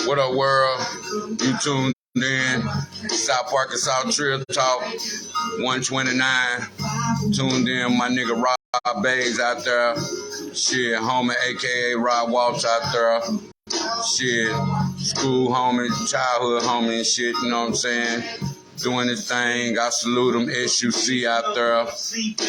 What up, world? You tuned in. South Arkansas Trill Talk 129. Tuned in, my nigga Rod Baze out there. Shit, homie, aka Rod Waltz out there. Shit, school homie, childhood homie and shit, you know what I'm saying? Doing his thing. I salute him, SUC out there.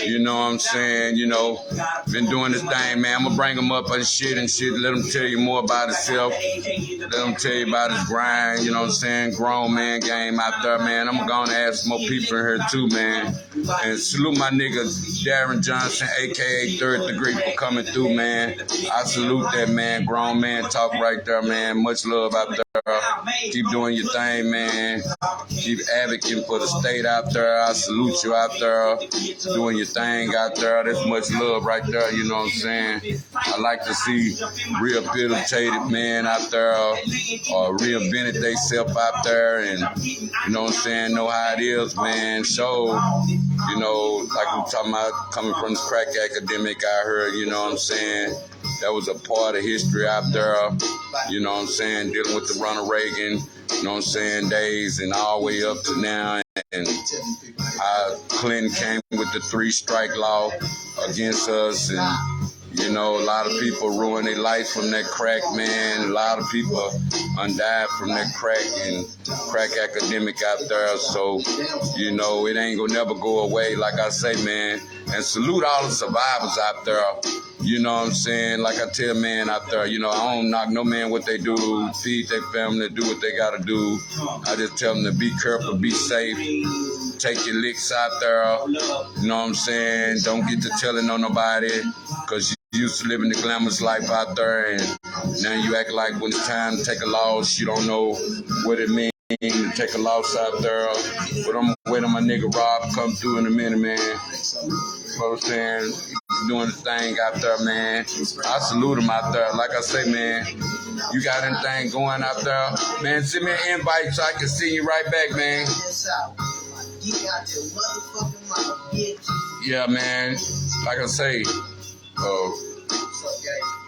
You know what I'm saying? You know, been doing this thing, man. I'm gonna bring him up and shit. Let him tell you more about himself. Let him tell you about his grind, you know what I'm saying? Grown man game out there, man. I'm gonna add some more people in here too, man. And salute my nigga Darren Johnson, aka Third Degree, for coming through, man. I salute that, man. Grown man talk right there, man. Much love out there. Keep doing your thing, man. Keep advocating for the state out there. I salute you out there. Doing your thing out there. That's much love right there, you know what I'm saying? I like to see rehabilitated men out there or reinvented themselves out there and, you know what I'm saying, know how it is, man. So, you know, like we talking about coming from this crack academic out here, you know what I'm saying? That was a part of history out there, you know what I'm saying, dealing with the Ronald Reagan, you know what I'm saying, days and all the way up to now. And how Clinton came with the 3-strike law against us, and you know, a lot of people ruined their life from that crack, man. A lot of people died from that crack and crack academic out there. So, you know, it ain't gonna never go away, like I say, man. And salute all the survivors out there. You know what I'm saying? Like I tell man out there, you know, I don't knock no man what they do, feed their family, do what they gotta do. I just tell them to be careful, be safe, take your licks out there. You know what I'm saying? Don't get to telling on nobody, because you used to living the glamorous life out there, and now you act like when it's time to take a loss, you don't know what it means to take a loss out there. But I'm waiting on my nigga Rob to come through in a minute, man. You know what I'm saying? He's doing his thing out there, man. I salute him out there. Like I say, man, you got anything going out there? Man, send me an invite so I can see you right back, man. Yeah, man. Like I say,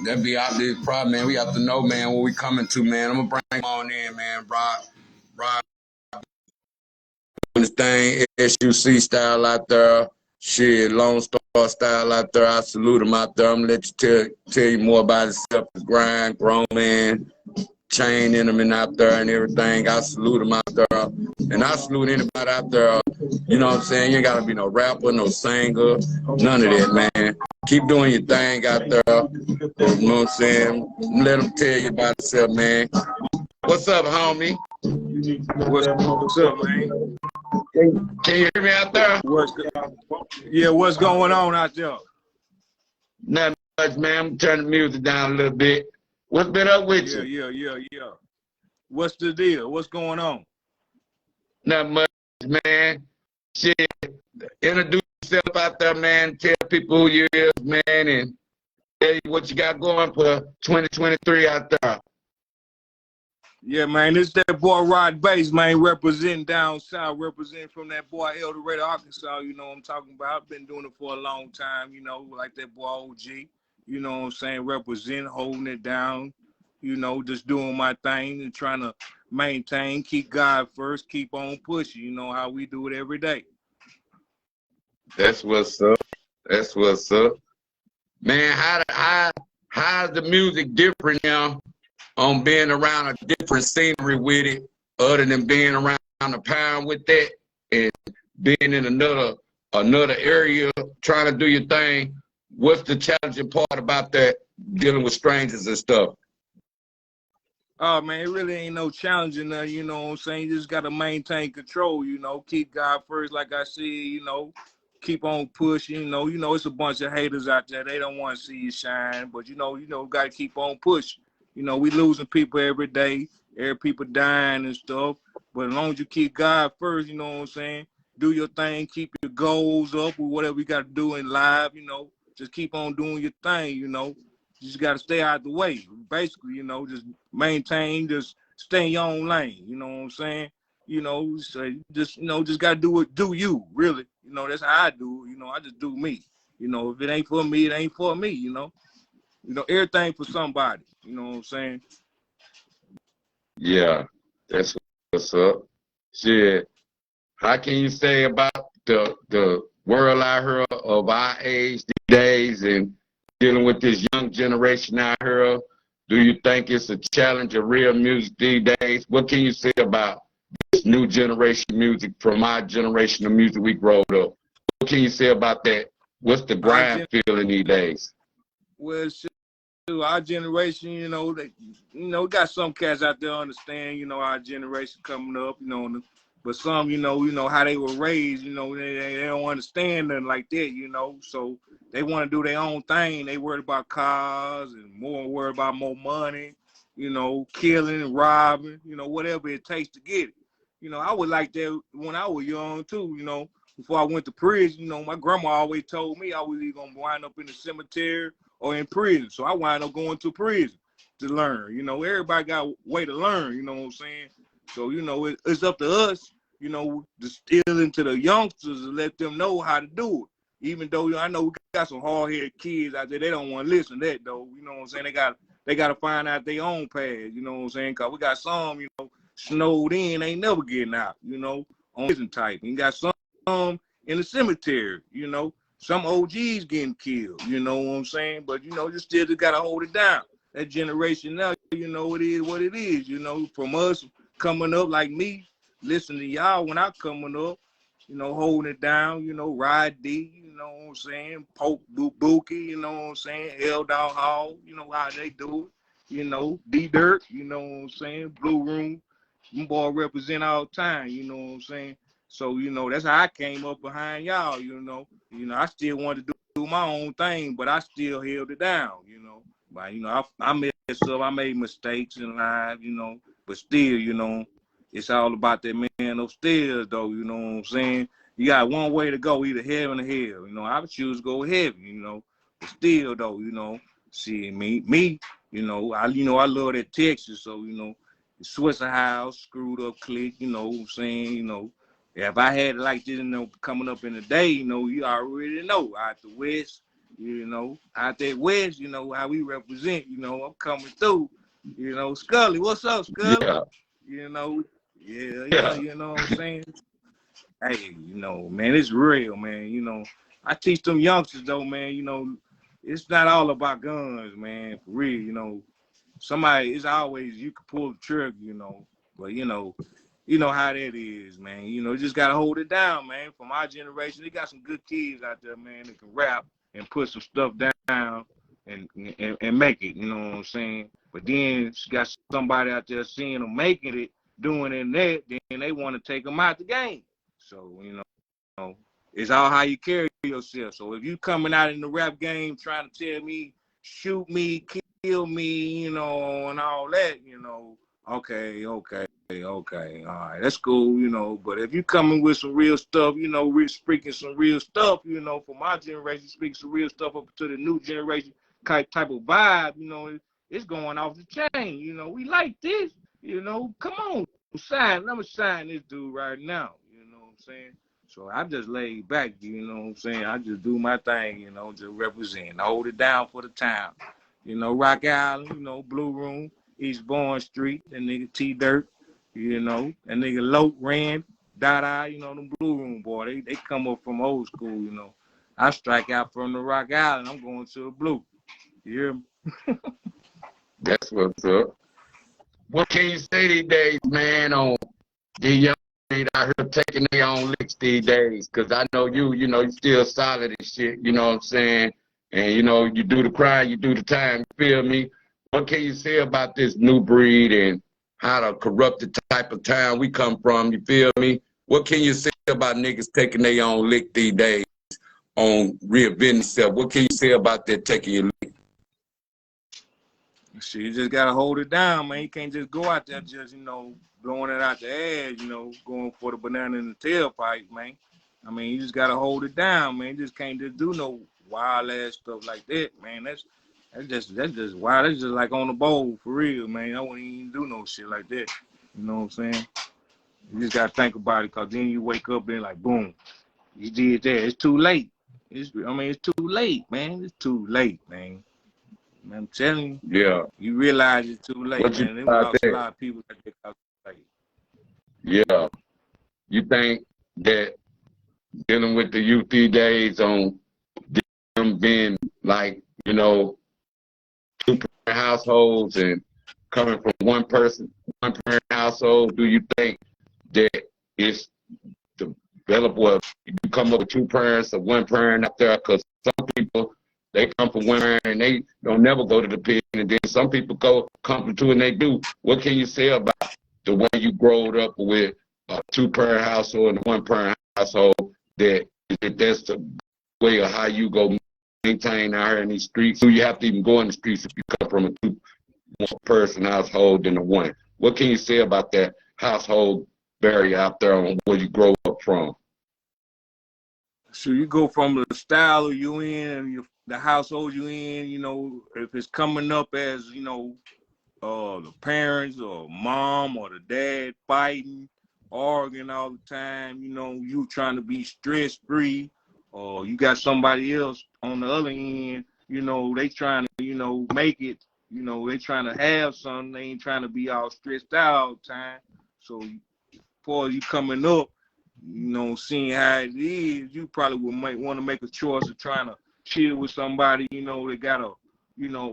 that be out there problem, man. We have to know, man, where we coming to, man. I'm gonna bring him on in, man. Rod, this thing, SUC style out there. Shit, Lone Star style out there. I salute him out there. I'm gonna let you tell you more about himself, his grind, grown man, chain in him and out there and everything. I salute him out there. And I salute anybody out there, you know what I'm saying? You ain't gotta be no rapper, no singer, none of that, man. Keep doing your thing out there. You know what I'm saying? Let him tell you about himself, man. What's up, homie? What's up, man? Can you hear me out there? What's going on out there? Nothing much, man. I'm turning the music down a little bit. What's been up with you? Yeah. What's the deal? What's going on? Not much, man. Shit. Introduce yourself out there, man. Tell people who you is, man, and tell you what you got going for 2023 out there. Yeah, man, it's that boy Rod Baze, man, representing down south, representing from that boy El Dorado, Arkansas, you know what I'm talking about. I've been doing it for a long time, you know, like that boy OG, you know what I'm saying, representing, holding it down, you know, just doing my thing and trying to maintain, keep God first, keep on pushing, you know how we do it every day. That's what's up. That's what's up. Man, how's the music different now on being around a different scenery with it, other than being around the pound with that and being in another area trying to do your thing? What's the challenging part about that, dealing with strangers and stuff? Oh, man, it really ain't no challenging there, you know what I'm saying? You just got to maintain control, you know, keep God first, like I said, you know, keep on pushing, you know, it's a bunch of haters out there. They don't want to see you shine, but, you know, got to keep on pushing. You know, we losing people every day, people dying and stuff, but as long as you keep God first, you know what I'm saying? Do your thing, keep your goals up or whatever you got to do in life, you know, just keep on doing your thing, you know. You just got to stay out the way, basically, you know, just maintain, just stay in your own lane, you know what I'm saying? You know, so just got to do you, really. You know, that's how I do it, you know, I just do me. You know, if it ain't for me, it ain't for me, you know. You know, everything for somebody, you know what I'm saying? Yeah, that's what's up. Shit. How can you say about the world out here of our age these days and dealing with this young generation out here? Do you think it's a challenge of real music these days? What can you say about this new generation music from our generation of music we growed up? What can you say about that? What's the grind feeling these days? Well, our generation, got some cats out there understand, our generation coming up, but some, how they were raised, they don't understand nothing like that, so they want to do their own thing. They worried about cars and more worried about more money, killing, robbing, whatever it takes to get it. I was like that when I was young too, before I went to prison. My grandma always told me I was either going to wind up in the cemetery or in prison. So I wind up going to prison to learn. Everybody got a way to learn, you know what I'm saying? So, it's up to us, to still into the youngsters and let them know how to do it. Even though I know we got some hard-headed kids out there, they don't want to listen to that though. You know what I'm saying? They got to find out their own path, you know what I'm saying? Because we got some, snowed in, ain't never getting out, on prison type. And you got some in the cemetery, some OGs getting killed, you know what I'm saying? But, you still just got to hold it down. That generation now, it is what it is, from us coming up like me, listening to y'all when I coming up, holding it down, Ride D, you know what I'm saying? Poke Bookie, you know what I'm saying? L Dog Hall, how they do it, D-Dirt, you know what I'm saying? Blue Room, them boy represent all the time, you know what I'm saying? So, that's how I came up behind y'all, I still wanted to do my own thing, but I still held it down, But, I messed up, I made mistakes in life, but still, it's all about that man upstairs, though, you know what I'm saying? You got one way to go, either heaven or hell, I would choose to go heaven, but still, though, see, me, I love that Texas, so, the Swisser House, screwed up clique, you know what I'm saying, if I had it like this, coming up in the day, you already know, out the West, out that West, how we represent, I'm coming through, Scully, what's up, Scully? Yeah. Yeah, you know what I'm saying? Hey, man, it's real, man, I teach them youngsters, though, man, it's not all about guns, man, for real, somebody, it's always, you can pull the trigger, but, you know how that is, man. You just got to hold it down, man. From our generation, they got some good kids out there, man, that can rap and put some stuff down and make it, you know what I'm saying? But then you got somebody out there seeing them making it, doing it and that, then they want to take them out the game. So, it's all how you carry yourself. So if you coming out in the rap game trying to tell me, shoot me, kill me, and all that, okay, all right, that's cool, but if you coming with some real stuff, speaking some real stuff, for my generation, speaking some real stuff up to the new generation type of vibe, it's going off the chain, we like this, come on, let me sign this dude right now, you know what I'm saying? So I just laid back, you know what I'm saying? I just do my thing, just represent, hold it down for the town. Rock Island, Blue Room, East Bourne Street, that nigga T-Dirt, that nigga Loke, Rand, Dada, them Blue Room boy, they come up from old school, I strike out from the Rock Island, I'm going to the Blue. You hear me? That's what's up. What can you say these days, man, on the young out here taking their own licks these days? Because I know you still solid and shit, you know what I'm saying? And, you do the crime, you do the time, you feel me? What can you say about this new breed and how the corrupted type of town we come from, you feel me? What can you say about niggas taking their own lick these days on reinventing themselves? What can you say about that taking your lick? Shit, you just gotta hold it down, man. You can't just go out there just, blowing it out the ass, going for the banana in the tailpipe, man. I mean, you just gotta hold it down, man. You just can't just do no wild ass stuff like that, man. That's just wild. That's just like on the bowl for real, man. I wouldn't even do no shit like that. You know what I'm saying? You just gotta think about it, cause then you wake up and like, boom, you did that. It's too late. It's too late, man. It's too late, man. I'm telling you, Yeah. you realize it too late, What you man. They about lost a that? lot of people that they lost too late. Yeah. You think that dealing with the youth these days on them being like, two-parent households and coming from one person, one-parent household, do you think that it's develop what you come up with two parents or one parent out there? Because some people, they come from one parent and they don't never go to the pen, and then some people come from two and they do. What can you say about the way you growed up with a two-parent household and a one-parent household, that's the way of how you go maintain out here in these streets? Do you have to even go in the streets if you come from a two-person household than a one? What can you say about that household barrier out there on where you grow up from? So you go from the style you in and the household you in, if it's coming up as, the parents or mom or the dad fighting, arguing all the time, you trying to be stress free, or you got somebody else on the other end, they trying to, make it, they trying to have something, they ain't trying to be all stressed out all the time. So before you coming up, seeing how it is, you probably might want to make a choice of trying to chill with somebody, that got a,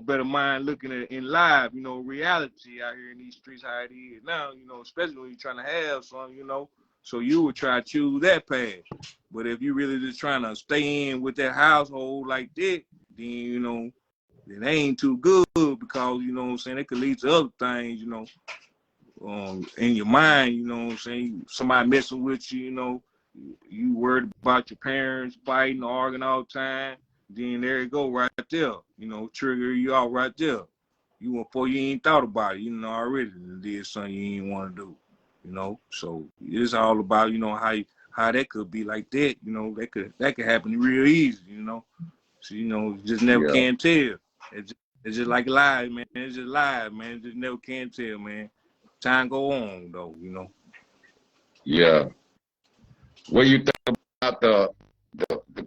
better mind looking at in live, reality out here in these streets, how it is now, especially when you're trying to have something, so you would try to choose that path. But if you really just trying to stay in with that household like that, then, it ain't too good because, it could lead to other things, in your mind, somebody messing with you, you worried about your parents fighting, arguing all the time, then there you go right there, trigger you out right there. Before you ain't thought about it, already did something you ain't want to do, so it's all about, how that could be like that, that could happen real easy, so, you just never can tell. It's just like live, man. It's just live, man. Just never can tell, man. Time go on, though, Yeah. What do you think about the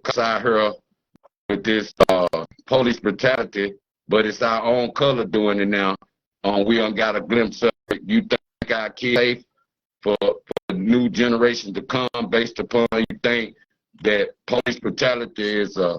cuts out here with this police brutality, but it's our own color doing it now? We done got a glimpse of it. You think our kids safe for the new generation to come based upon you think that police brutality is a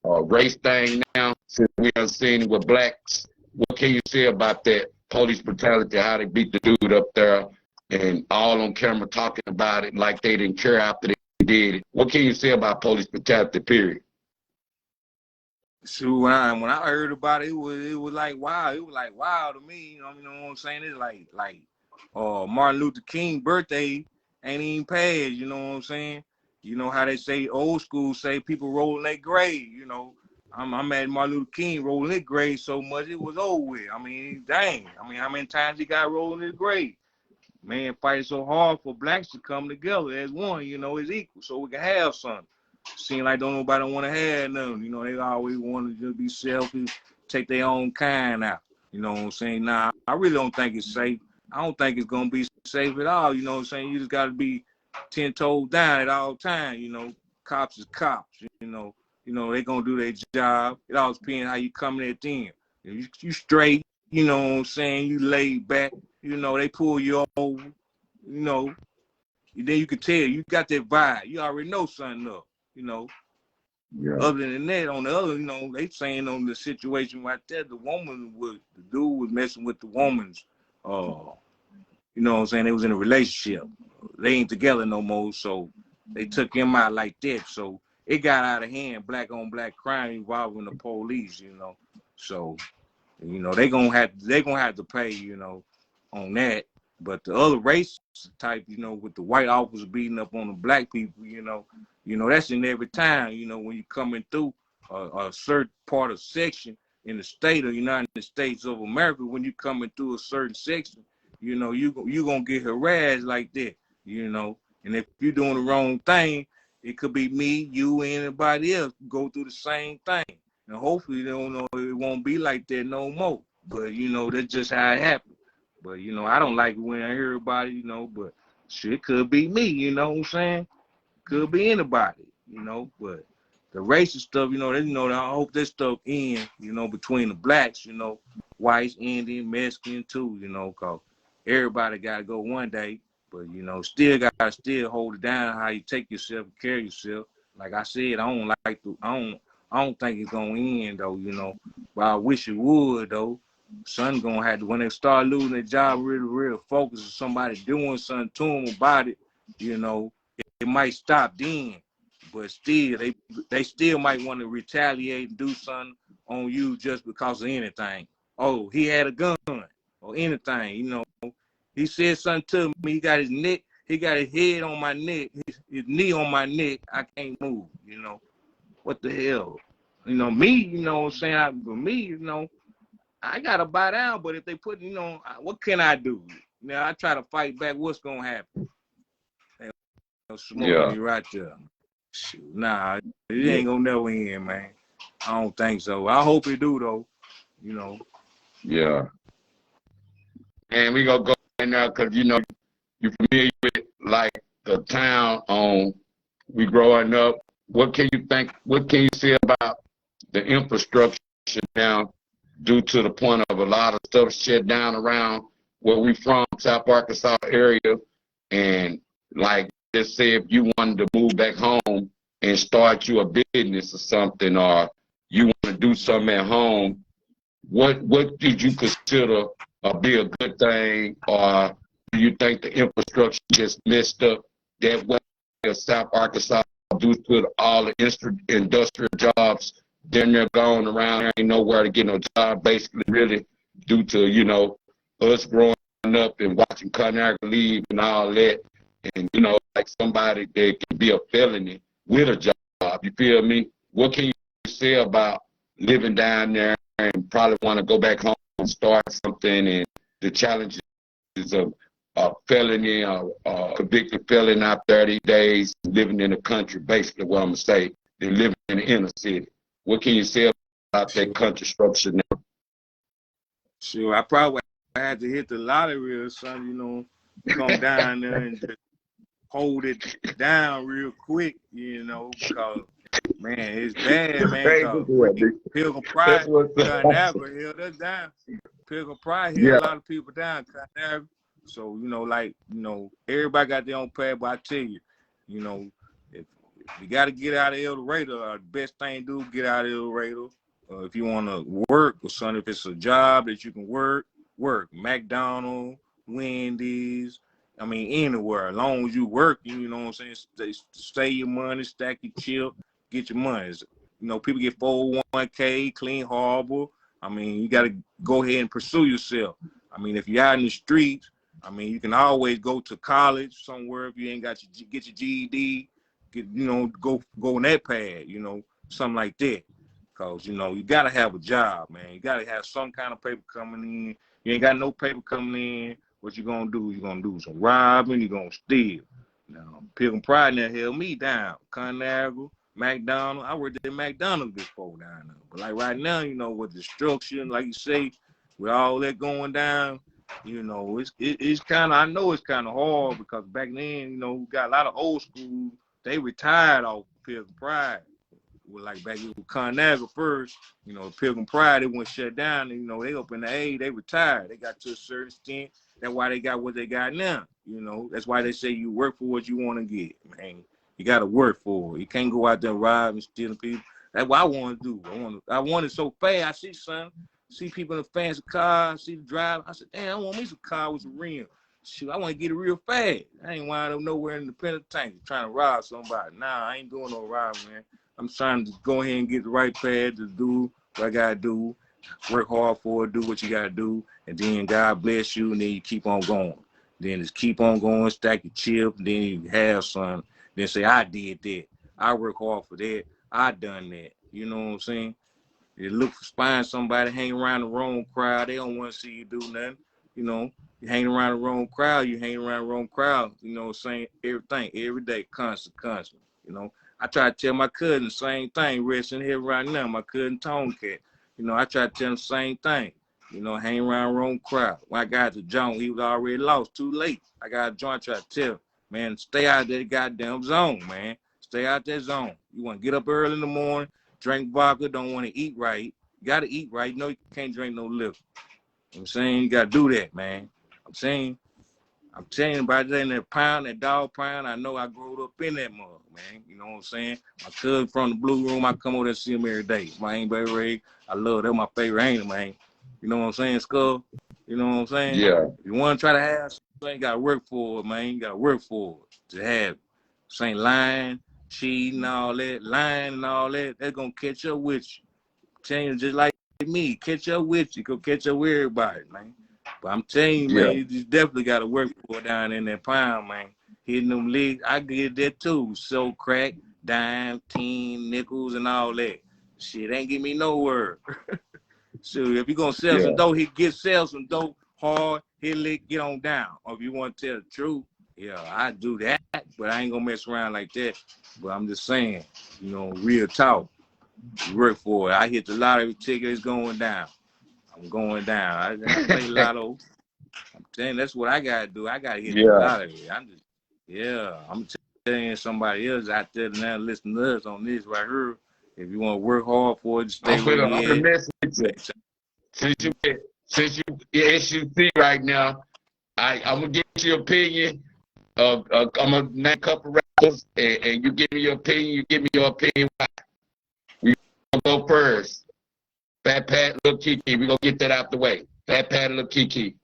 race thing now, since we done seen it with blacks? What can you say about that police brutality, how they beat the dude up there and all on camera talking about it like they didn't care after they did it? What can you say about police brutality, period? So when I heard about it, it was like wow. It was like wow to me. You know what I'm saying? It's like Martin Luther King birthday ain't even passed. You know what I'm saying? You know how they say old school say people rolling their grave. I'm at Martin Luther King rolling his grave so much it was over with. I mean, dang. I mean, how many times he got rolling his grave? Man, fighting so hard for blacks to come together as one. As equal, so we can have something. Seem like don't nobody want to have nothing. They always want to just be selfish, take their own kind out. You know what I'm saying? Nah, I really don't think it's safe. I don't think it's gonna be safe at all. You know what I'm saying? You just gotta be 10 toes down at all times. Cops is cops. They gonna do their job. It all depends how you coming at them. You straight. You know what I'm saying? You laid back. They pull you over. Then you can tell you got that vibe. You already know something up. You know. Yeah. Other than that, on the other, they saying on the situation right there, the dude was messing with the woman's, you know what I'm saying? They was in a relationship. They ain't together no more, so they took him out like that. So it got out of hand, black on black crime involving the police, So, they gonna have to pay, on that. But the other race type, with the white officers beating up on the black people, that's in every town, when you coming through a certain part of section in the state of United States of America, when you coming through a certain section, you gonna get harassed like that, And if you're doing the wrong thing, it could be me, you, anybody else go through the same thing. And hopefully, it won't be like that no more. But, that's just how it happened. But, I don't like it when I hear about it, but shit could be me, you know what I'm saying? Could be anybody, but the racist stuff, I hope this stuff ends, between the blacks, whites, Indian, Mexican too, cause everybody gotta go one day, but still gotta hold it down how you take yourself and carry yourself. Like I said, I don't think it's gonna end though, but I wish it would though. Son gonna have to, when they start losing their job, really focus on somebody doing something to them about it, it might stop then, but still they still might want to retaliate and do something on you just because of anything. Oh, he had a gun or anything, He said something to me, he got his head on my neck, his knee on my neck, I can't move, What the hell? Me, what I'm saying? For me, I gotta buy down, but if they put, what can I do? I try to fight back, what's gonna happen? Smoking me right there. Shoot, nah, it ain't gonna never end, man. I don't think so. I hope it do though, Yeah. And we gonna go in there because you're familiar with like the town we growing up. What can you say about the infrastructure now due to the point of a lot of stuff shut down around where we from, South Arkansas area, and like just say if you wanted to move back home and start you a business or something, or you want to do something at home, what did you consider be a good thing, or do you think the infrastructure just messed up that way of South Arkansas due to all the industrial jobs? Then they're going around, there ain't nowhere to get no job, basically, really, due to, us growing up and watching Conner leave and all that. And, like somebody that can be a felony with a job, you feel me? What can you say about living down there and probably want to go back home and start something, and the challenges of a felony or convicted felon out there these days, living in the country, basically what I'm going to say, than living in the inner city? What can you say about that country structure now? Sure, I probably had to hit the lottery or something, come down there and just hold it down real quick, because, man, it's bad, man, because Pilgrim Pride, Niagara held us down. Pilgrim Pride held a lot of people down, Niagara. So, everybody got their own path, but I tell you, if you got to get out of El Dorado, the best thing to do, get out of El Dorado. If you want to work or something, if it's a job that you can work. McDonald's, Wendy's, anywhere. As long as you working, you know what I'm saying? Stay your money, stack your chip, get your money. People get 401k, Clean Harbor. You got to go ahead and pursue yourself. If you're out in the streets, you can always go to college somewhere if you ain't got get your GED, go on that pad, something like that. Because, you got to have a job, man. You got to have some kind of paper coming in. You ain't got no paper coming in. What you going to do? You're going to do some robbing. You're going to steal. Now, Pilgrim Pride now held me down. Conagra, McDonald's. I worked at McDonald's before down there. But like right now, with destruction, like you say, with all that going down, it's kind of, I know it's kind of hard because back then, we got a lot of old school. They retired off Pilgrim Pride. Like back with Conagra first, Pilgrim Pride, they went shut down. And, they up in the A, they retired. They got to a certain extent. That's why they got what they got now. That's why they say you work for what you want to get, man. You got to work for it. You can't go out there robbing, stealing people. That's what I want to do. I want it so fast. I see people in the fancy cars, see the driver. I said, damn, I want me some car with some rims. Shoot, I want to get it real fast. I ain't wind up nowhere in the penitentiary trying to rob somebody. Nah, I ain't doing no robbing, man. I'm trying to go ahead and get the right path to do what I got to do, work hard for it, do what you got to do, and then God bless you, and then you keep on going. Then just keep on going, stack your chip, then you have some, then say, I did that. I work hard for that. I done that. You know what I'm saying? You look for find somebody, hang around the wrong crowd. They don't want to see you do nothing. You hang around the wrong crowd, you hang around the wrong crowd, saying everything, every day, constant. I try to tell my cousin the same thing, resting here right now, my cousin Tomcat. I try to tell him the same thing. Hang around the wrong crowd. When I got to John, he was already lost, too late. I got a joint, try to tell him, man, stay out of that goddamn zone, man. Stay out that zone. You want to get up early in the morning, drink vodka, don't want to eat right. You got to eat right. You know you can't drink no liquor. You know I'm saying? You got to do that, man. I'm telling you about that, that pound, that dog pound. I know I grew up in that mug, man. You know what I'm saying? My cousin from the Blue Room, I come over there and see him every day. My Ain't Baby Ray, I love that. My favorite ain't, man. You know what I'm saying, Skull? You know what I'm saying? Yeah. If you want to try to have something, you got to work for it, man. You got to work for it to have it. Saying lying, cheating, all that, lying and all that, that's going to catch up with you. Telling you, just like me, catch up with you. Go catch up with everybody, man. But I'm telling you, man, you just definitely got to work for it down in that pound, man. Hitting them leagues, I get that too. So crack, dime, 10, nickels, and all that. Shit ain't give me no word. So if you gonna sell some dope, sell some dope hard, hit lick, get on down. Or if you want to tell the truth, yeah, I do that, but I ain't gonna mess around like that. But I'm just saying, you know, real talk. You work for it. I hit the lottery ticket, it's going down. I'm going down. I play lotto. I'm saying that's what I gotta do. I gotta hit the lottery. I'm telling somebody else out there now listen to us on this right here. If you want to work hard for it, stay where you at. Message. Since you SUC right now, I'm gonna get your opinion. I'm gonna name a couple rappers, and you give me your opinion. You give me your opinion. We gonna go first. Fat Pat, Lil Kiki. We gonna get that out the way. Fat Pat, Lil Kiki.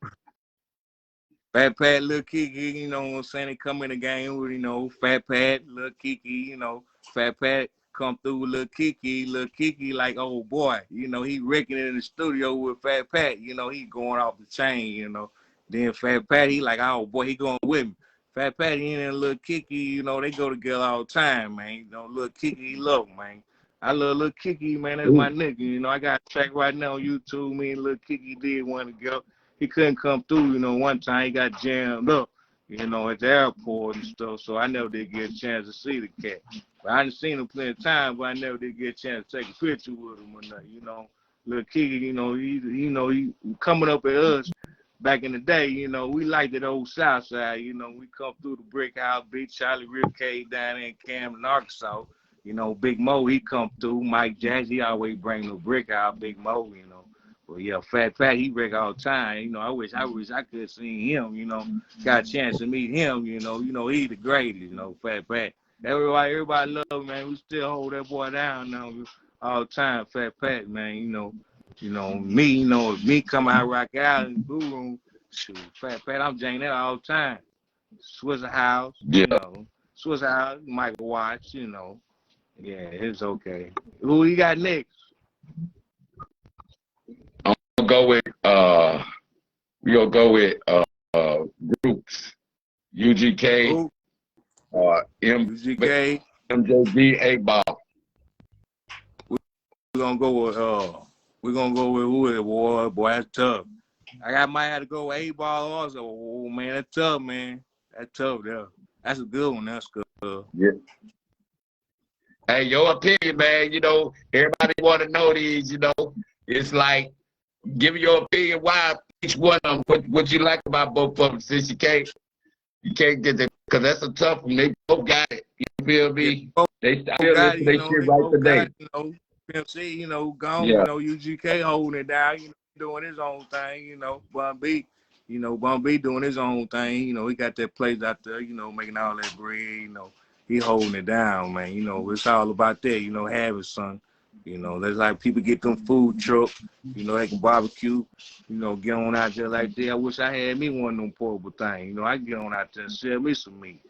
Fat Pat, Lil Kiki, you know what I'm saying? They come in the game with, you know, Fat Pat, Lil Kiki, you know, Fat Pat come through with Lil Kiki like, oh boy, you know, he wrecking it in the studio with Fat Pat, you know, he going off the chain, you know. Then Fat Pat, he like, oh boy, he going with me. Fat Pat, he and Lil Kiki, you know, they go together all the time, man. You know, Lil Kiki, he love him, man. I love Lil Kiki, man, that's my nigga, you know. I got a track right now on YouTube, me and Lil Kiki did one together. He couldn't come through, you know, one time he got jammed up, you know, at the airport and stuff, so I never did get a chance to see the cat. But I done seen him plenty of times, but I never did get a chance to take a picture with him or nothing, you know. Lil Kiki, you know, he coming up at us back in the day, you know, we liked that old South Side, you know, we come through the Brick House, Big Charlie Rib Cave down there in Camden, Arkansas. You know, Big Mo, he come through, Mike Jackson, he always bring the Brick House, Big Mo, you know. Well, yeah, Fat Pat, he wreck all the time. You know, I wish I could have seen him, you know, got a chance to meet him, you know, he the greatest, you know, Fat Pat. Everybody love him, man. We still hold that boy down now all the time, Fat Pat, man, you know, me come out rock out in the Blue Room, shoot, Fat Pat, I'm janging that all the time. Swiss House, you know, Swiss House, Michael Watts, you know. Yeah, it's okay. Who you got next? I'm gonna go with groups. UGK, UGK, MJB, 8Ball. We're gonna go with who is it, boy? Boy, that's tough. Might have to go with 8Ball also. Oh man, that's tough, man. That's tough, yeah. That's a good one. That's good. Yeah. Hey, your opinion, man. You know, everybody want to know these. You know, it's like give your opinion. Why each one of them? What you like about both of them? Since you can't get it, because that's a tough one. They both got it. You feel me? Yeah, they still listen to shit right today. You know, Pimp C, you know, gone. Yeah. You know, UGK holding it down. You know, doing his own thing. You know, Bun B doing his own thing. You know, he got that place out there. You know, making all that bread. You know, he holding it down, man. You know, it's all about that. You know, having son. You know, there's like people get them food trucks. You know, they can barbecue. You know, get on out there like that. I wish I had me one of them portable things. You know, I get on out there and sell me some meat.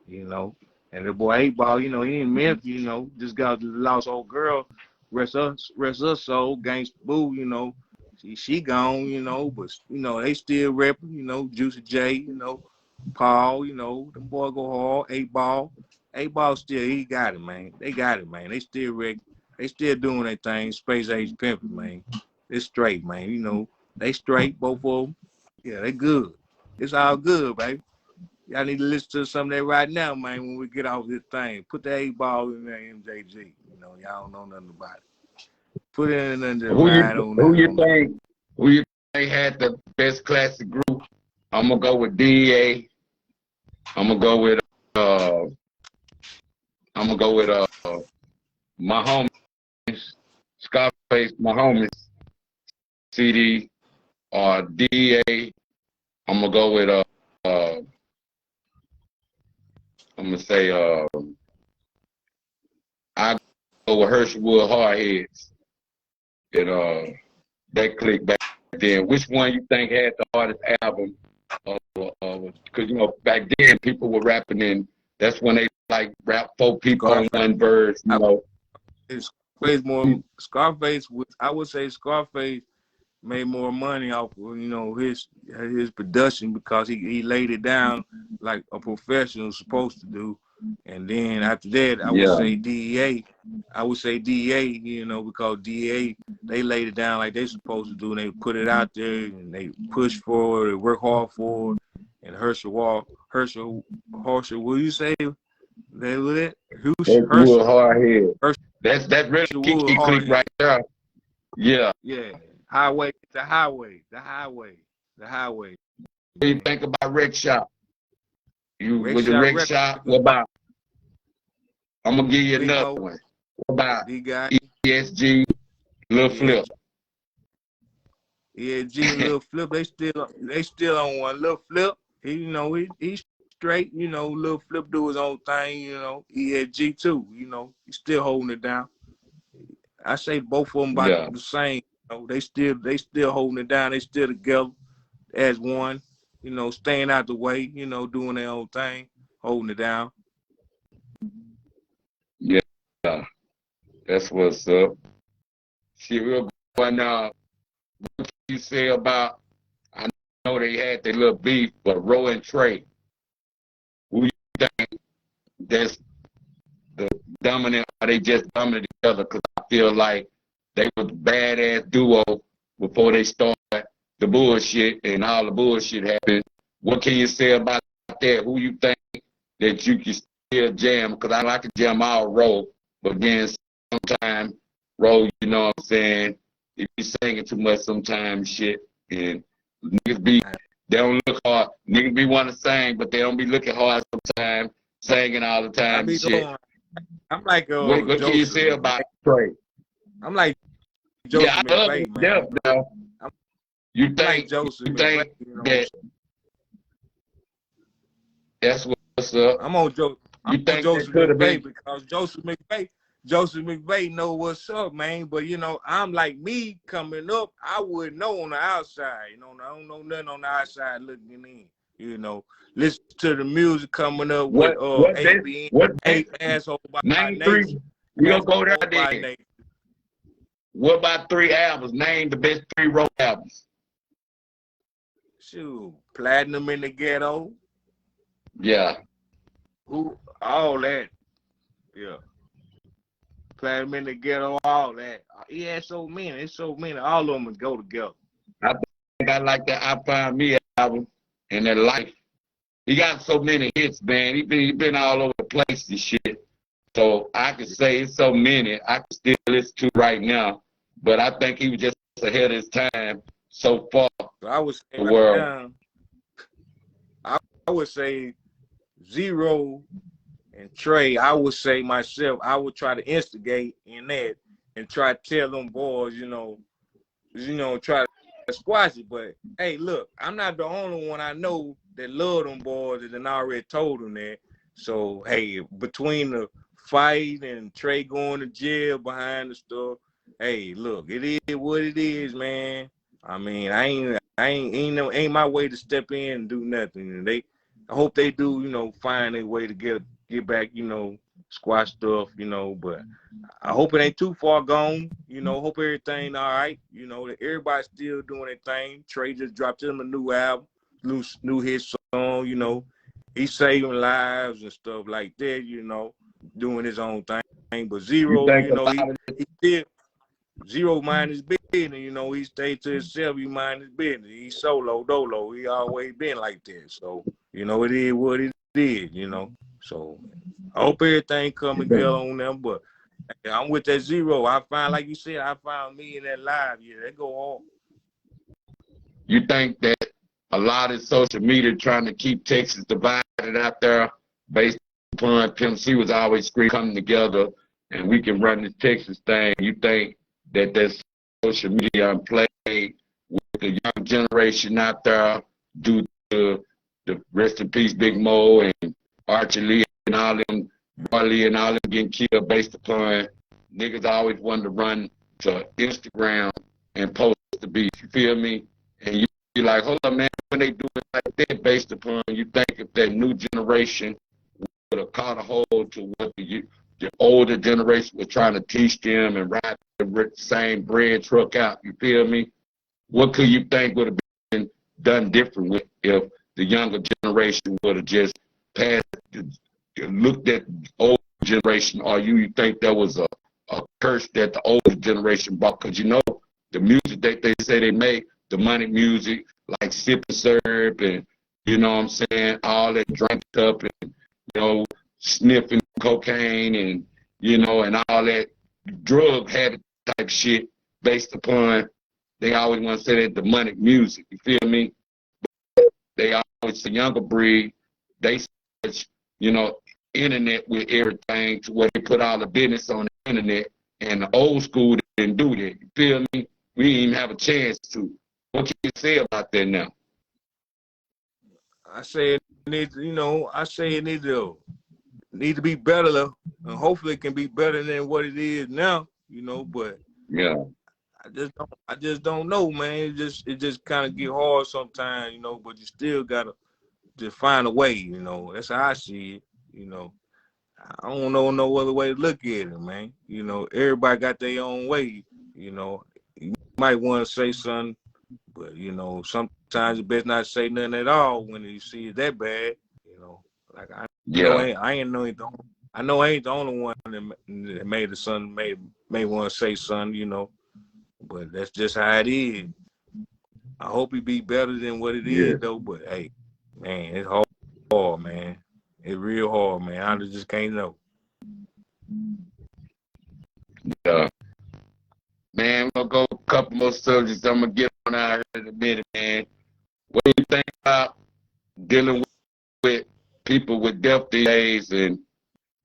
You know, and the boy 8Ball, you know, he in Memphis. You know, just got the lost old girl. Rest her soul, Gangsta Boo. You know, she gone. You know, but you know they still repping. You know, Juicy J. You know, Paul. You know, the boy go hard. 8Ball. 8Ball still, he got it, man. They got it, man. They still wreck. They still doing their thing. Space Age pimping, man. It's straight, man. You know, they straight, both of them. Yeah, they good. It's all good, baby. Y'all need to listen to some of that right now, man, when we get off this thing. Put the 8Ball in there, MJG. You know, y'all don't know nothing about it. Put it in under the ride on that. Who you think had the best classic group? I'm going to go with DEA. I'm going to go with I'm gonna go with my homies, Scarface, my homies, CD or DA. I'm gonna go with I'm gonna say I go with Herschelwood Hardheads. And that click back then. Which one you think had the hardest album? Because you know back then people were rapping in. That's when they like rap 4 people on Scarface. one verse. You know. Scarface. I would say Scarface made more money off of, you know, his production because he laid it down like a professional is supposed to do. And then after that, I would say DEA. I would say DEA, you know, because DEA, they laid it down like they supposed to do, and they put it out there and they push for it, they work hard for it. And Herschel, will you say they with it? Herschel Hardhead. Herschel, That's really key click right there. Yeah. Yeah. The highway. What do you think about Rick Shop? With the Rick Shop, what about? I'm gonna give you another one. What about ESG, Lil Flip? ESG, Lil Flip, they still on one. Lil Flip, he's straight, you know, Lil Flip do his own thing, you know. ESG too, you know, he's still holding it down. I say both of them about the same. You know, they still holding it down. They still together as one. You know, staying out the way. You know, doing their own thing, holding it down. Yeah, that's what's up. See, real quick now, what you say about? I know they had their little beef, but Ro and Trey, who you think that's the dominant? Are they just dominant together? Because I feel like they was a badass duo before they started the bullshit, and all the bullshit happened. What can you say about that? Who you think that you can still jam? Because I like to jam all Ro, but then sometimes Ro, you know what I'm saying? If you singing too much sometimes, shit, and niggas they don't look hard. Niggas be want to sing, but they don't be looking hard sometimes, singing all the time, shit. I'm like what can you say about Trey? I'm like Joseph McVay, man. You think that that's what's up? I'm on Joseph McVay because Joseph McVay know what's up, man. But you know, I'm like me coming up, I wouldn't know on the outside. You know, I don't know nothing on the outside looking in. You know, listen to the music coming up with eight asshole by name nation. 3. We gonna go there. What about 3 albums? Name the best 3 Ro albums. Shoot, Platinum in the Ghetto. Yeah. All that. Yeah. Platinum in the Ghetto, all that. Yeah, so many. It's so many. All of them would go together. I think I like that I Find Me album and that Life. He got so many hits, man. He been all over the place and shit. So I could say it's so many I can still listen to right now. But I think he was just ahead of his time so far. So I would say the world. I would say Zero and Trey. I would say myself, I would try to instigate in that and try to tell them boys, you know, try to squash it. But hey, look, I'm not the only one I know that love them boys and already told them that. So hey, between the fight and Trey going to jail behind the stuff, hey, look, it is what it is, man. I mean, ain't my way to step in and do nothing. I hope they do, you know, find a way to get back, you know, squash stuff, you know. But I hope it ain't too far gone, you know. Hope everything all right, you know. That everybody's still doing their thing. Trey just dropped him a new album, new hit song, you know. He's saving lives and stuff like that, you know, doing his own thing. But Zero, you know, he still. Zero mind his business, you know, he stayed to himself, he mind his business. He's solo dolo. He always been like that. So, you know, it is what it is, you know. So I hope everything come together on them. But I'm with that Zero. I find, like you said, I found me in that live. Yeah, they go on. You think that a lot of social media trying to keep Texas divided out there based upon Pimp C was always screaming coming together and we can run this Texas thing. You think that there's social media played with the young generation out there due to the rest in peace Big Mo and Archie Lee and all them, Barley and all them getting killed based upon niggas always wanted to run to Instagram and post the beef. You feel me? And you be like, hold up, man, when they do it like that based upon, you think if that new generation would have caught a hold to what the older generation was trying to teach them and ride the same bread truck out, you feel me? What could you think would have been done different with if the younger generation would have just passed, looked at the older generation, or you think that was a curse that the older generation brought? Because you know, the music that they say they make, the money music, like Sip and Serve and, you know what I'm saying, all that drink up and, you know, sniffing cocaine and, you know, and all that drug habit type shit based upon, they always want to say that demonic music, you feel me? They always, the younger breed, they search, you know, internet with everything to where they put all the business on the internet, and the old school didn't do that, you feel me? We didn't even have a chance to. What can you say about that now? I say it needs, you know, I say it needs to be better, and hopefully it can be better than what it is now, you know. But yeah, I just don't know, man. It just kind of get hard sometimes, you know. But you still gotta just find a way, you know. That's how I see it, you know. I don't know no other way to look at it, man. You know, everybody got their own way, you know. You might want to say something, but you know, sometimes it's best not to say nothing at all when you see it that bad. You know, like I know I ain't the only one that made the son may want to say something, you know. But that's just how it is. I hope it be better than what it yeah, is though. But hey, man, it's hard, man. It's real hard, man. I just can't know. yeah. Man, we're gonna go a couple more subjects. I'm gonna get on out here in a minute, man. What do you think about dealing with people with death these days and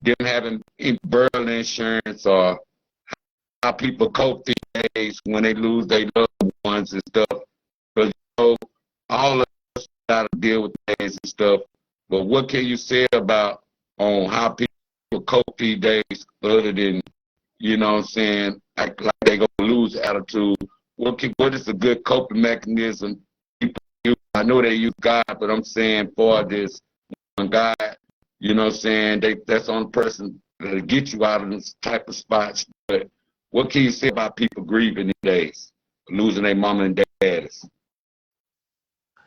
them having burial insurance, or how people cope these days when they lose their loved ones and stuff? Because, you know, all of us got to deal with things and stuff. But what can you say about on how people cope these days other than, you know what I'm saying, like they gonna lose attitude? What is a good coping mechanism people use? I know they use God, but I'm saying for this, when God, you know what I'm saying, that's on the person that'll get you out of this type of spots. But what can you say about people grieving these days, losing their mama and daddies?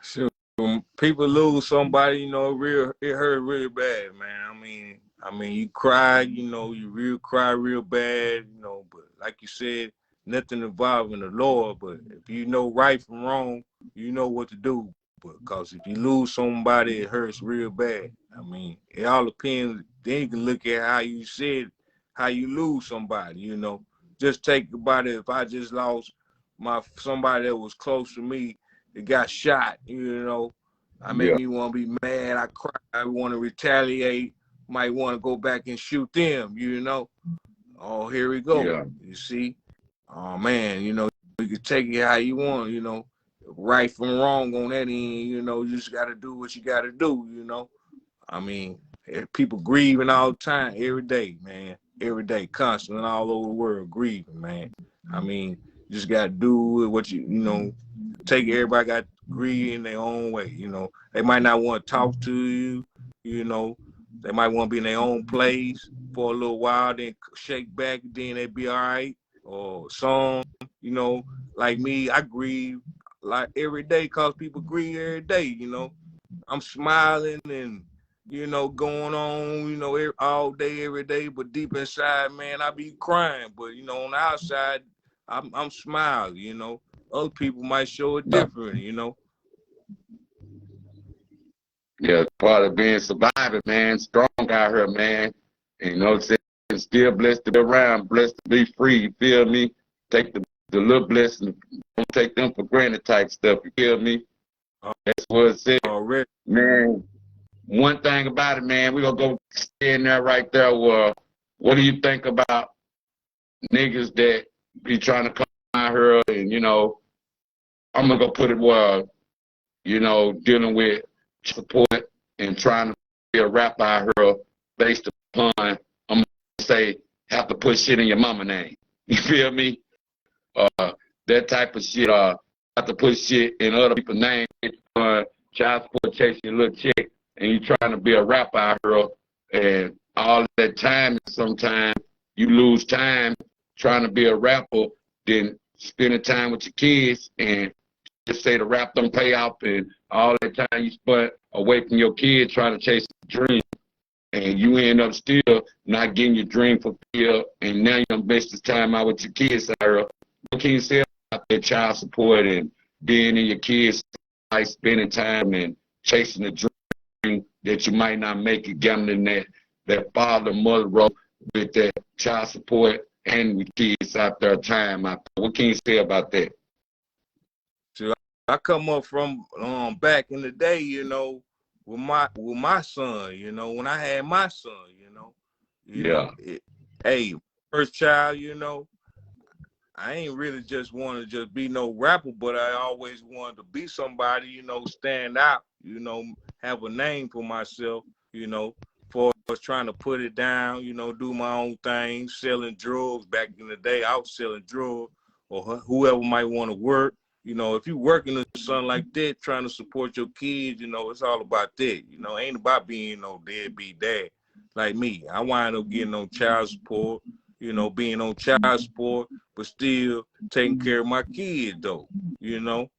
Sure. When people lose somebody, you know, it hurt really bad, man. I mean, you cry, you know, cry real bad, you know. But like you said, nothing involving the Lord. But if you know right from wrong, you know what to do. Because if you lose somebody, it hurts real bad. I mean, it all depends. Then you can look at how you said how you lose somebody. You know, just take about it. If I just lost somebody that was close to me, it got shot, you know. I make Yeah, me want to be mad. I cry. I want to retaliate. Might want to go back and shoot them, you know. Oh, here we go. yeah, You see? Oh, man, you know, you can take it how you want, you know. Right from wrong on that end, you know. You just got to do what you got to do, you know. I mean, people grieving all the time, every day, man. Every day, constantly all over the world grieving, man. I mean, you just got to do what you know, everybody got to grieve in their own way, you know. They might not want to talk to you, you know. They might want to be in their own place for a little while, then shake back, then they be all right. Or some, you know, like me, I grieve like every day because people grieve every day, you know. I'm smiling and, you know, going on, you know, all day, every day. But deep inside, man, I be crying. But, you know, on the outside, I'm smiling, you know. Other people might show it yeah. different, you know. Yeah, part of being surviving, man. Strong out here, man. And, you know what I'm saying? Still blessed to be around, blessed to be free. You feel me? Take the little blessings, don't take them for granted type stuff. You feel me? That's what it said. Already. Man, one thing about it, man, we're gonna go in there right there. What do you think about niggas that be trying to come out here and, you know, I'm gonna go put it where, you know, dealing with support and trying to be a rapper out here based upon, I'm gonna say, have to put shit in your mama name. You feel me? That type of shit, have to put shit in other people's names, child support chasing your little chick, and you trying to be a rapper out here, and all that time, sometimes you lose time trying to be a rapper, then spending time with your kids, and just say the rap don't pay off, and all that time you spent away from your kids trying to chase a dream, and you end up still not getting your dream fulfilled, and now you invest this time out with your kids out here. What can you say about that child support and being in your kids' life, spending time and chasing the dream that you might not make it, gambling that father, mother role with that child support and with kids out there, time out there? What can you say about that? So I come up from back in the day, you know, with my son, you know, when I had my son, hey, first child, you know, I ain't really just want to just be no rapper, but I always wanted to be somebody, you know, stand out, you know, have a name for myself, you know, for us trying to put it down, you know, do my own thing, selling drugs. Back in the day, I was selling drugs, or whoever might want to work. You know, if you working or something like that, trying to support your kids, you know, it's all about that. You know, ain't about being no deadbeat dad like me. I wind up getting on child support, you know, being on child support, but still taking care of my kids, though, you know.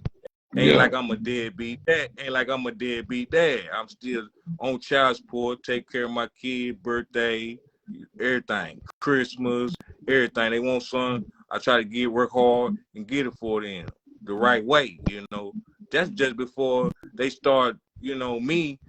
Ain't like I'm a deadbeat dad. Ain't like I'm a deadbeat dad. I'm still on child support, take care of my kid, birthday, everything, Christmas, everything. They want something, I try to work hard and get it for them the right way, you know. That's just before they start, you know, me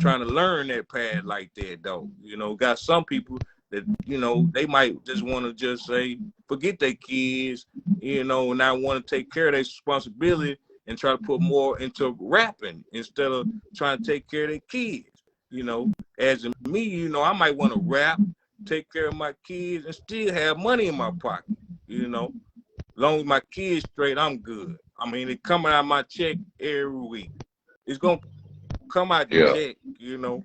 trying to learn that path like that, though. You know, got some people that, you know, they might just want to just say, forget their kids, you know, and not want to take care of their responsibility and try to put more into rapping instead of trying to take care of their kids. You know, as in me, you know, I might want to rap, take care of my kids, and still have money in my pocket, you know. Long as my kids straight, I'm good. I mean, it coming out of my check every week. It's going to come out the check, you know.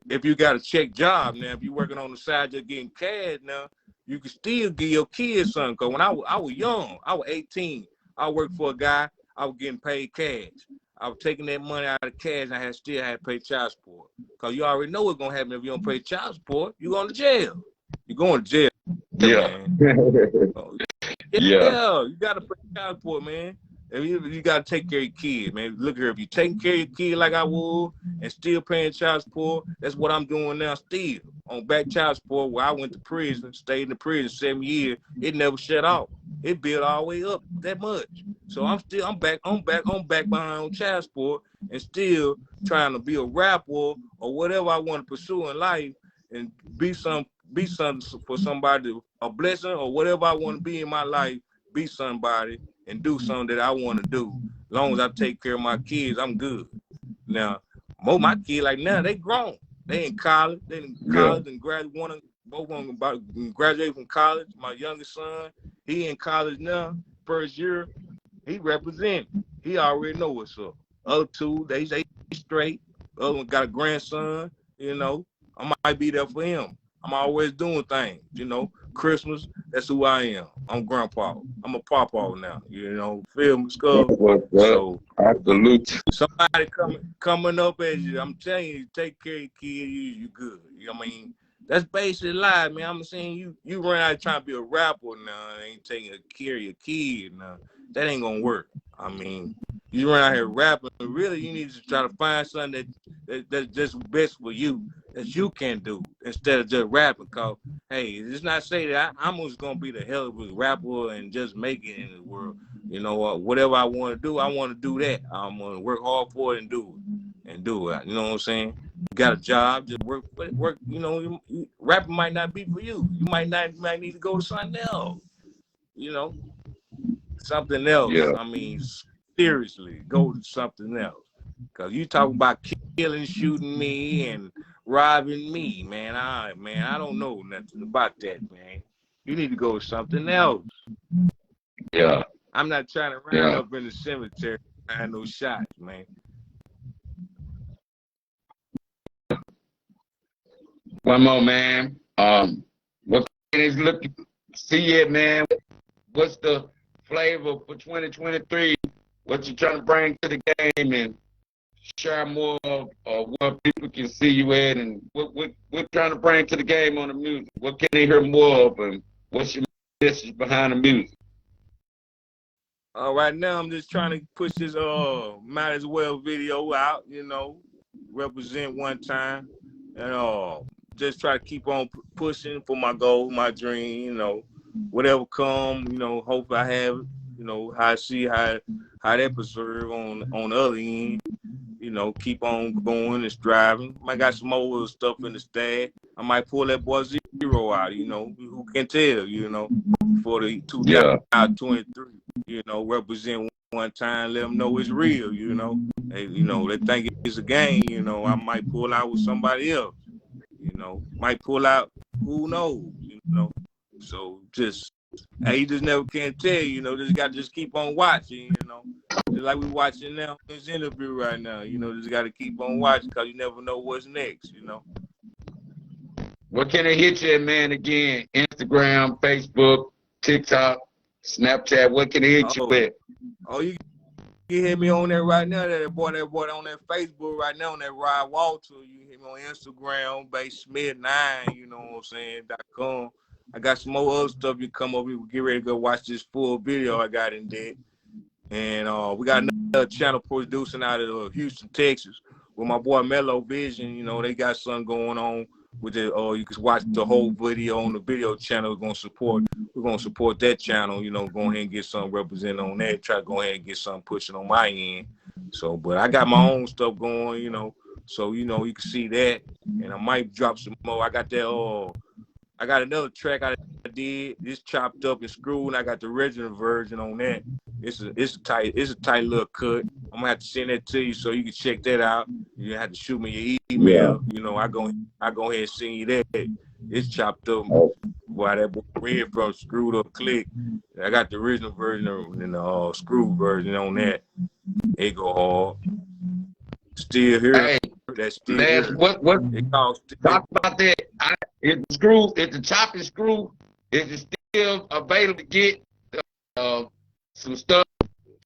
If you got a check job now, if you're working on the side just getting cash now, you can still give your kids something. Because when I was young, I was 18, I worked for a guy, I was getting paid cash. I was taking that money out of cash, and I still had to pay child support. Because you already know what's going to happen if you don't pay child support. You're going to jail. You're going to jail, man. You got to pay child support, man. And you got to take care of your kids, man. Look here, if you taking care of your kid like I would and still paying child support, that's what I'm doing now still. On back child support, where I went to prison, stayed in the prison 7 years, it never shut off. It built all the way up that much. So I'm back behind on child support and still trying to be a rapper or whatever I want to pursue in life and be something for somebody, a blessing or whatever I want to be in my life, be somebody and do something that I want to do. As long as I take care of my kids, I'm good. Now, my kids like now, they grown. They in college. They in college and graduate. Both of them about graduate from college. My youngest son, he in college now. First year, he representing. He already know what's up. Other two, they straight. Other one got a grandson. You know, I might be there for him. I'm always doing things. You know, Christmas, that's who I am. I'm grandpa. I'm a pawpaw now. You know, feel me, Skull? So absolutely. Somebody coming up as you, I'm telling you, take care of your kid, you good. You know what I mean? That's basically life, man. I'm saying you run out trying to be a rapper now, ain't taking care of your kid now. That ain't gonna work. I mean, you run out here rapping, really you need to try to find something that's just best for you, that you can do instead of just rapping. Cause hey, it's not say that I'm just gonna be the hell of a rapper and just make it in the world. You know, whatever I want to do, I want to do that. I'm gonna work hard for it and do it. You know what I'm saying? You got a job, just work. You know, rapping might not be for you. You might need to go to something else. You know, something else. I mean, seriously, go to something else. Cause you talk about killing, shooting me, and robbing me, man. I don't know nothing about that, man. You need to go with something else. Yeah. I'm not trying to ride up in the cemetery behind no shots, man. One more, man. What is looking see it, man? What's the flavor for 2023? What you trying to bring to the game and share more of what people can see you at, and what trying to bring to the game on the music? What can they hear more of, and what's your message behind the music? Right now, I'm just trying to push this might as well video out, you know, represent one time, and just try to keep on pushing for my goal, my dream, you know, whatever come, you know, hope I have it, you know, how I see how that preserve on the other end, you know, keep on going and striving. Might got some more stuff in the stash. I might pull that boy Zero out, you know, who can tell, you know, for the 2023. You know, represent one time, let them know it's real, you know. They think it's a game, you know. I might pull out with somebody else, you know. Might pull out, who knows, you know. So you just never can tell, you know. Just got to just keep on watching, you know. Just like we watching now this interview right now, you know. Just got to keep on watching because you never know what's next, you know. What can they hit you at, man? Again, Instagram, Facebook, TikTok, Snapchat. What can they hit you at? You can hit me on there right now. That boy on that Facebook right now on that Rod Walter. You can hit me on Instagram, BaseSmith9, you know what I'm saying, .com. I got some more other stuff you come over. We get ready to go watch this full video I got in there. And we got another channel producing out of Houston, Texas, with my boy Mellow Vision. You know, they got something going on with it. You can watch the whole video on the video channel. We're gonna support that channel. You know, go ahead and get something represented on that. Try to go ahead and get something pushing on my end. So, but I got my own stuff going. You know, so you know you can see that, and I might drop some more. I got that. I got another track I did. It's chopped up and screwed, and I got the original version on that. It's a tight little cut. I'm gonna have to send that to you so you can check that out. You have to shoot me your email. You know, I go ahead and send you that. It's chopped up. Why that boy Red from Screwed Up Click. I got the original version and the screw version on that. It go hard. Still here. Hey, that's still man, here. what talk about that? If the chopping screw, is it still available to get some stuff?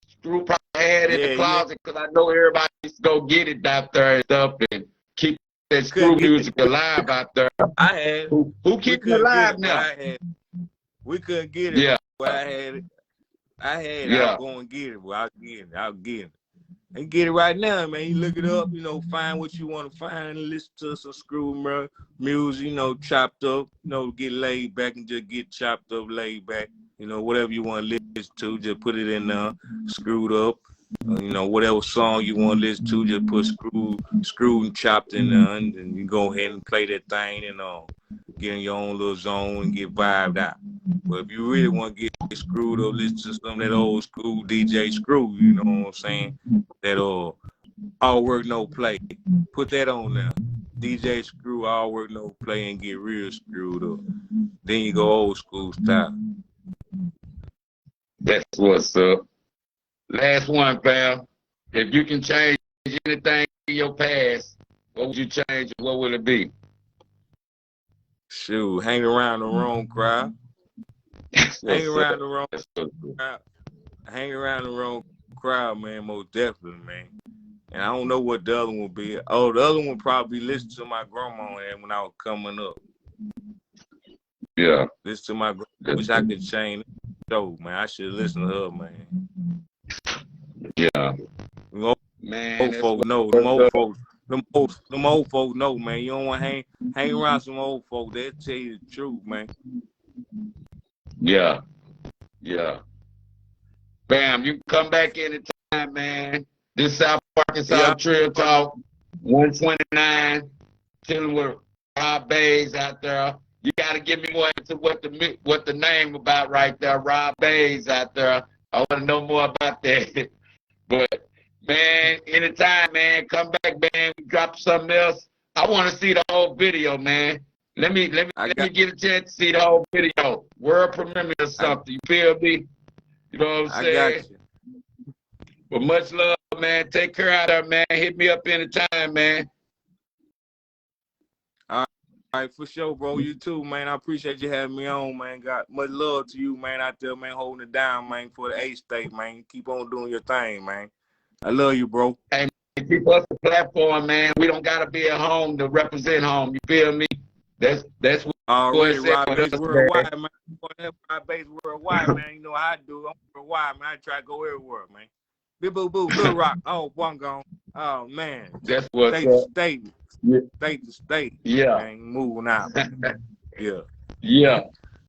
Screw probably had in the closet because I know everybody used to go get it out there and stuff and keep that screw music alive out there. I had who keeping it alive now? We couldn't get it. Yeah, but I had it. I'll go and get it. Well, I'll get it. And get it right now, man. You look it up, you know, find what you want to find, listen to some screw music, you know, chopped up, you know, get laid back and just get chopped up, laid back, you know, whatever you want to listen to, just put it in there, screwed up, you know, whatever song you want to listen to, just put screwed and chopped in there, and then you go ahead and play that thing and get in your own little zone and get vibed out. But if you really want to get screwed up, listen to some of that old school DJ Screw, you know what I'm saying? That all work, no play. Put that on there. DJ Screw, all work, no play, and get real screwed up. Then you go old school style. That's what's up. Last one, fam. If you can change anything in your past, what would you change? What would it be? Shoot, hang around the wrong crowd. Hang around the wrong crowd, man, most definitely, man. And I don't know what the other one would be. Oh, the other one probably listen to my grandma when I was coming up. Yeah. Listen to my grandma. Wish I could change the show, man. I should listen to her, man. Yeah. Man, old folk know. Them old folk know, man. You don't want to hang around some old folk. They'll tell you the truth, man. Yeah. Yeah. Bam, you can come back anytime, man. This South Arkansas Trill Talk, 129, chilling with Rod Baze out there. You got to give me more into what the name about right there, Rod Baze out there. I want to know more about that. But Man, anytime, man. Come back, man. We drop something else. I want to see the whole video, man. Let me I let got me get a chance to see the whole video. World premiere or I, something. You feel me? You know what I'm I got saying? you. But much love, man. Take care out there, man. Hit me up anytime, man. All right, for sure, bro. You too, man. I appreciate you having me on, man. Got much love to you, man, out there, man, holding it down, man, for the A-State, man. Keep on doing your thing, man. I love you, bro. Hey, man, keep us the platform, man. We don't gotta be at home to represent home. You feel me? That's what Already, it's at Rod with Baze us, man. worldwide, man. Rod Baze worldwide, man. You know how I do. I'm worldwide, man. I try to go everywhere, man. Big boo boo, Little Rock. Oh, one gone. Oh man. That's what's State to up. state. Yeah. State to state. Yeah. Man, moving out. Yeah. Yeah.